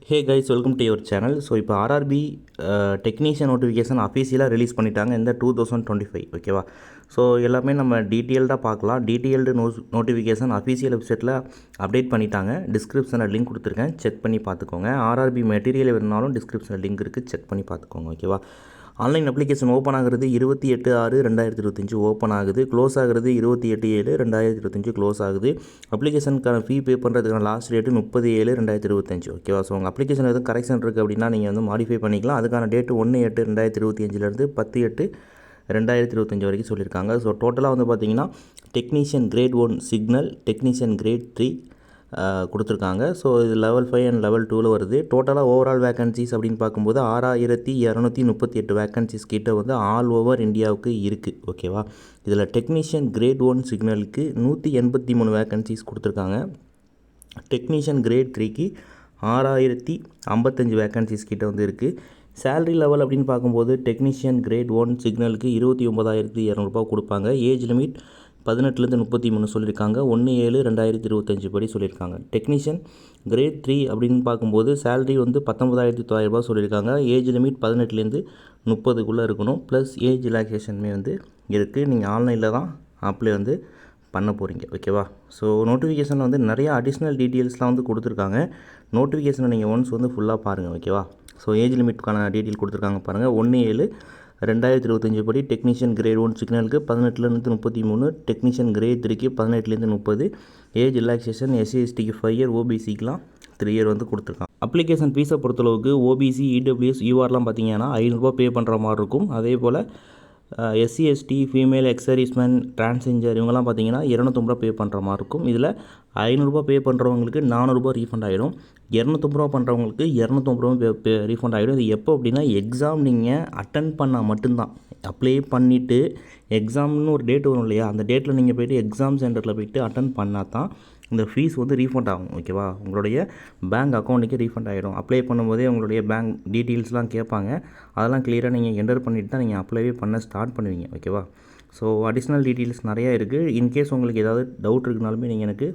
Hey guys, welcome to your channel. So இப்போ RRB technician notification அஃபீஷியலாக release பண்ணிட்டாங்க இந்த 2025. ஓகேவா? ஸோ எல்லாமே நம்ம டீட்டெயில்டாக பார்க்கலாம். டீட்டெயில்டு நோட்டிஃபிகேஷன் அஃபீஷியல் வெப்சைட்டில் அப்டேட் பண்ணிட்டாங்க. டிஸ்கிரிப்ஷனில் லிங்க் கொடுத்துருக்கேன், செக் பண்ணி பார்த்துக்கோங்க. ஆர்ஆர்பி மெட்டீரியல் வேணுனாலும் டிஸ்கிரிப்ஷனில் லிங்க் இருக்குது, செக் பண்ணி பார்த்துக்கோங்க. ஓகேவா? ஆன்லைன் அப்ளிகேஷன் ஓப்பன் ஆகிறது 28/6/2025 ஓப்பன் ஆகுது. க்ளோஸ் ஆகிறது 28/7/2025 க்ளோஸ் ஆகுது. அப்ளிகேஷனுக்கான ஃபீ பே பண்ணுறதுக்கான லாஸ்ட் டேட்டு 30/7/2025. ஓகேவா? ஸோ உங்கள் அப்ளிகேஷன் எதுவும் கரெக்ஷன் இருக்குது அப்படின்னா நீங்கள் வந்து மாடிஃபை பண்ணிக்கலாம். அதுக்கான டேட்டு 1/8/2025 10/8/2025 வரைக்கும் சொல்லியிருக்காங்க. ஸோ டோட்டலாக வந்து பார்த்தீங்கன்னா technician grade 1 signal, technician grade 3 கொடுத்துருக்காங்க. ஸோ இது லெவல் 5 அண்ட் லெவல் 2ல் வருது. டோட்டலாக ஓவரால் வேக்கன்சிஸ் அப்படின்னு பார்க்கும்போது 6238 வேக்கன்சிஸ் கிட்ட வந்து ஆல் ஓவர் இந்தியாவுக்கு இருக்குது. ஓகேவா? இதில் டெக்னீஷியன் கிரேட் 1 சிக்னலுக்கு 183 வேக்கன்சிஸ் கொடுத்துருக்காங்க. டெக்னீஷியன் கிரேட் 3க்கு 6055 வேக்கன்சிஸ் கிட்ட வந்து இருக்குது. சேலரி லெவல் அப்படின்னு பார்க்கும்போது டெக்னீஷியன் கிரேட் 1 சிக்னலுக்கு 29,200 கொடுப்பாங்க. ஏஜ் லிமிட் 18லேருந்து 33 சொல்லியிருக்காங்க. 1/7/2025 படி சொல்லியிருக்காங்க. டெக்னீஷியன் கிரேட் 3 அப்படின்னு பார்க்கும்போது சேலரி வந்து 19,900 சொல்லியிருக்காங்க. ஏஜ் லிமிட் 18லேருந்து 30க்குள்ளே இருக்கணும். ப்ளஸ் ஏஜ் ரிலாக்ஸேஷனுமே வந்து இருக்குது. நீங்கள் ஆன்லைனில் தான் அப்ளை வந்து பண்ண போகிறீங்க. ஓகேவா? ஸோ நோட்டிஃபிகேஷனில் வந்து நிறையா அடிஷ்னல் டீட்டெயில்ஸ்லாம் வந்து கொடுத்துருக்காங்க. நோட்டிஃபிகேஷனை நீங்கள் ஒன்ஸ் வந்து ஃபுல்லாக பாருங்கள். ஓகேவா? ஸோ ஏஜ் லிமிட்டுக்கான டீட்டெயில் கொடுத்துருக்காங்க பாருங்கள். 1/7/2025 படி டெக்னீஷியன் கிரேட் 1 சிக்னலுக்கு 18லேருந்து 33, டெக்னீஷியன் கிரேட் 3க்கு 18லேருந்து 30, ஏஜ் ரிலாக்ஸேஷன் SC/STக்கு 5 இயர், OBCக்கெலாம் 3 இயர் வந்து கொடுத்துருக்காங்க. அப்ளிகேஷன் ஃபீஸை பொறுத்தளவுக்கு OBC, EWS, URலாம் பார்த்தீங்கன்னா ₹500 பே பண்ணுற மாதிரி இருக்கும். அதே போல் SC/ST, ஃபீமேல், எக்ஸர்வீஸ்மேன், டிரான்ஸ்ஜெண்டர் இவங்கெல்லாம் பார்த்தீங்கன்னா ₹250 பே பண்ணுற மாதிரி இருக்கும். இதில் ₹500 பே பண்ணுறவங்களுக்கு ₹400 ரீஃபண்ட் ஆகிடும். ₹250 பண்ணுறவங்களுக்கு ₹250 ரீஃபண்ட் ஆகிடும். இது எப்போ அப்படின்னா எக்ஸாம் நீங்கள் அட்டன் பண்ணால் மட்டும்தான். அப்ளை பண்ணிவிட்டு எக்ஸாம்னு ஒரு டேட் வரும் இல்லையா, அந்த டேட்டில் நீங்கள் போய்ட்டு எக்ஸாம் சென்டரில் போய்ட்டு அட்டன் பண்ணால் தான் இந்த ஃபீஸ் வந்து ரீஃபண்ட் ஆகும். ஓகேவா? உங்களுடைய பேங்க் அக்கௌண்ட்டுக்கு ரீஃபண்ட் ஆகிடும். அப்ளை பண்ணும்போதே உங்களுடைய பேங்க் டீட்டெயில்ஸ்லாம் கேட்பாங்க. அதெல்லாம் கிளியராக நீங்கள் என்டர் பண்ணிவிட்டு தான் நீங்கள் அப்ளைவே பண்ண ஸ்டார்ட் பண்ணுவீங்க. ஓகேவா? ஸோ அடிஷ்னல் டீட்டெயில்ஸ் நிறையா இருக்குது. இன்கேஸ் உங்களுக்கு ஏதாவது டவுட் இருக்குனாலுமே நீங்கள் எனக்கு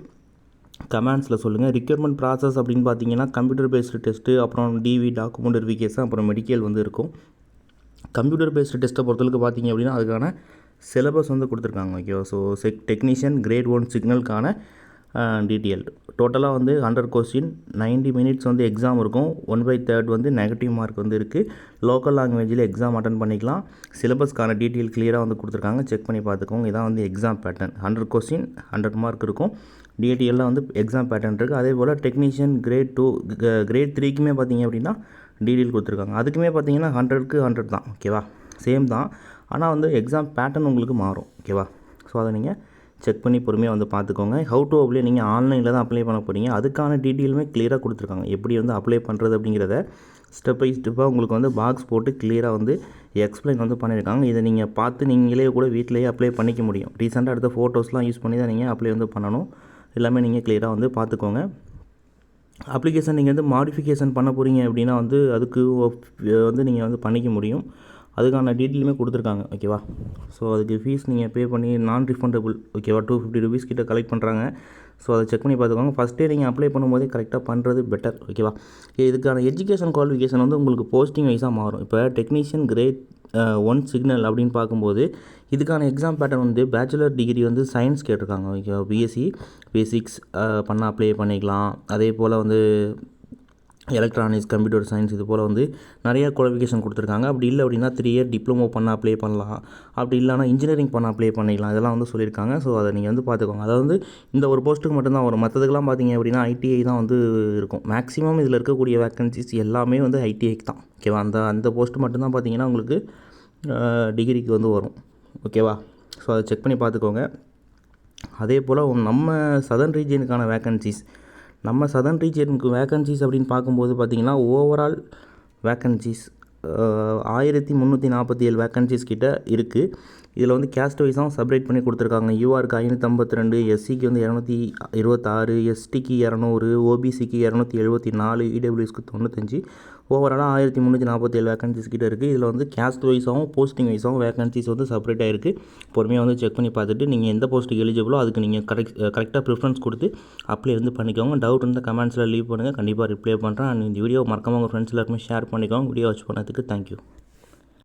கமெண்ட்ஸில் சொல்லுங்கள். ரிக்யூர்மெண்ட் ப்ராசஸ் அப்படின்னு பார்த்தீங்கன்னா கம்ப்யூட்டர் பேஸ்டு டெஸ்ட்டு, அப்புறம் டிவி டாக்குமெண்ட் வெரிஃபிகேஷன், அப்புறம் மெடிக்கல் வந்து இருக்கும். கம்ப்யூட்டர் பேஸ்டு டெஸ்ட்டை பொறுத்தளவுக்கு பார்த்தீங்க அப்படின்னா அதுக்கான சிலபஸ் வந்து கொடுத்துருக்காங்க. ஓகேவா? ஸோ டெக்னீஷியன் கிரேட் 1 சிக்னலுக்கான டீட்டெயில் டோட்டலாக வந்து 100 கொஸ்டின், 90 மினிட்ஸ் வந்து எக்ஸாம் இருக்கும். 1/3 வந்து நெகட்டிவ் மார்க் வந்து இருக்குது. லோக்கல் லாங்குவேஜில் எக்ஸாம் அட்டன் பண்ணிக்கலாம். சிலபஸ்க்கான டீட்டெயில் கிளியராக வந்து கொடுத்துருக்காங்க, செக் பண்ணி பார்த்துக்கோங்க. இதான் வந்து எக்ஸாம் பேட்டர்ன். 100 கொஸ்டின், 100 மார்க் இருக்கும். டிஏடிஎல்லாம் வந்து எக்ஸாம் பேட்டர்ன் இருக்குது. அதே போல் டெக்னீஷியன் கிரேட் 2, கிரேட் 3க்குமே பார்த்தீங்க அப்படின்னா டீட்டெயில் கொடுத்துருக்காங்க. அதுக்குமே பார்த்தீங்கன்னா 100க்கு 100 தான். ஓகேவா? சேம் தான். ஆனால் வந்து எக்ஸாம் பேட்டர்ன் உங்களுக்கு மாறும். ஓகேவா? ஸோ அதை நீங்கள் செக் பண்ணி பொறுமையாக வந்து பார்த்துக்கோங்க. ஹவு டு அப்ளை நீங்கள் ஆன்லைனில் தான் அப்ளை பண்ண போகிறீங்க. அதுக்கான டீட்டெயிலுமே கிளியராக கொடுத்துருக்காங்க. எப்படி வந்து அப்ளை பண்ணுறது அப்படிங்கிறத ஸ்டெப் பை ஸ்டெப்பாக உங்களுக்கு வந்து பாக்ஸ் போட்டு கிளியராக வந்து எக்ஸ்பிளைன் வந்து பண்ணியிருக்காங்க. இதை நீங்கள் பார்த்து நீங்களே கூட வீட்டிலேயே அப்ளை பண்ணிக்க முடியும். ரீசெண்டாக எடுத்த ஃபோட்டோஸ்லாம் யூஸ் பண்ணி தான் நீங்கள் அப்ளை வந்து பண்ணணும். எல்லாமே நீங்கள் கிளியராக வந்து பார்த்துக்கோங்க. அப்ளிகேஷன் நீங்கள் வந்து மாடிஃபிகேஷன் பண்ண போகிறீங்க அப்படின்னா வந்து அதுக்கு வந்து நீங்கள் வந்து பண்ணிக்க முடியும். அதுக்கான டீட்டெயிலுமே கொடுத்துருக்காங்க. ஓகேவா? ஸோ அதுக்கு ஃபீஸ் நீங்கள் பே பண்ணி நான் ரிஃபண்டபிள். ஓகேவா? ₹250 கிட்ட கலெக்ட் பண்ணுறாங்க. ஸோ அதை செக் பண்ணி பார்த்துக்கோங்க. ஃபஸ்ட்டே நீங்கள் அப்ளை பண்ணும்போதே கரெக்டாக பண்ணுறது பெட்டர். ஓகேவா? இதுக்கான எஜுகேஷன் குவாலிஃபிகேஷன் வந்து உங்களுக்கு போஸ்டிங் வைஸாக மாறும். இப்போ டெக்னீஷியன் கிரேட் 1 சிக்னல் அப்படின்னு பார்க்கும்போது இதுக்கான எக்ஸாம் பேட்டர்ன் வந்து பேச்சுலர் டிகிரி வந்து சயின்ஸ் கேட்டிருக்காங்க. ஓகேவா? பிஎஸ்சி பேசிக்ஸ் பண்ண அப்ளை பண்ணிக்கலாம். அதே போல் வந்து எலக்ட்ரானிக்ஸ், கம்ப்யூட்டர் சயின்ஸ் இது போல் வந்து நிறையா குவாலிஃபிகேஷன் கொடுத்துருக்காங்க. அப்படி இல்லை அப்படின்னா 3 இயர் டிப்ளமோ பண்ண அப்ளை பண்ணலாம். அப்படி இல்லைனா இன்ஜினியரிங் பண்ண அப்ளை பண்ணிக்கலாம். இதெல்லாம் வந்து சொல்லியிருக்காங்க. ஸோ அதை நீங்கள் வந்து பார்த்துக்கோங்க. அதாவது வந்து இந்த ஒரு போஸ்ட்டுக்கு மட்டும்தான் வரும். மற்றதுக்கெல்லாம் பார்த்தீங்க அப்படின்னா ஐடிஐ தான் வந்து இருக்கும். மேக்ஸிமம் இதில் இருக்கக்கூடிய வேக்கன்சிஸ் எல்லாமே வந்து ஐடிஐக்கு தான். ஓகேவா? அந்த போஸ்ட்டு மட்டும்தான் பார்த்தீங்கன்னா உங்களுக்கு டிகிரிக்கு வந்து வரும். ஓகேவா? ஸோ அதை செக் பண்ணி பார்த்துக்கோங்க. அதே போல் நம்ம சதர்ன் ரீஜியனுக்கான வேக்கன்சிஸ் அப்படின்னு பார்க்கும்போது பார்த்திங்கன்னா ஓவரால் வேக்கன்சிஸ் 1347 வேக்கன்சிஸ் கிட்ட இருக்குது. இதில் வந்து கேஸ்ட் வைஸாகவும் செப்பரேட் பண்ணி கொடுத்துருக்காங்க. யூஆருக்கு 552, எஸ்சிக்கு வந்து 226, எஸ்டிக்கு 200, ஓபிசிக்கு 274, இடபிள்யூஎஸ்க்கு 95, ஓவராலாக 1347 வேகன்சிஸ் கிட்ட இருக்குது. இதில் வந்து கேஸ்ட் வைஸாகவும் போஸ்டிங் வைஸாகவும் வேகன்சிஸ் வந்து செப்பரேட்டாக இருக்குது. பொறுமையாக வந்து செக் பண்ணி பார்த்துட்டு நீங்கள் எந்த போஸ்ட்டுக்கு எலிஜிபிளோ அதுக்கு நீங்கள் கரெக்டாக ப்ரிஃபரன்ஸ் கொடுத்து அப்ளை வந்து பண்ணிக்கோங்க. டவுட் இருந்தால் கமெண்ட்ஸில் லீவ் பண்ணுங்கள், கண்டிப்பாக ரிப்ளை பண்ணுறேன். அண்ட் இந்த வீடியோ மறக்காம உங்கள் ஃப்ரெண்ட்ஸ் எல்லாருக்குமே ஷேர் பண்ணிக்கோங்க. வீடியோ வாட்ச் பண்ணதுக்கு தேங்க்யூ.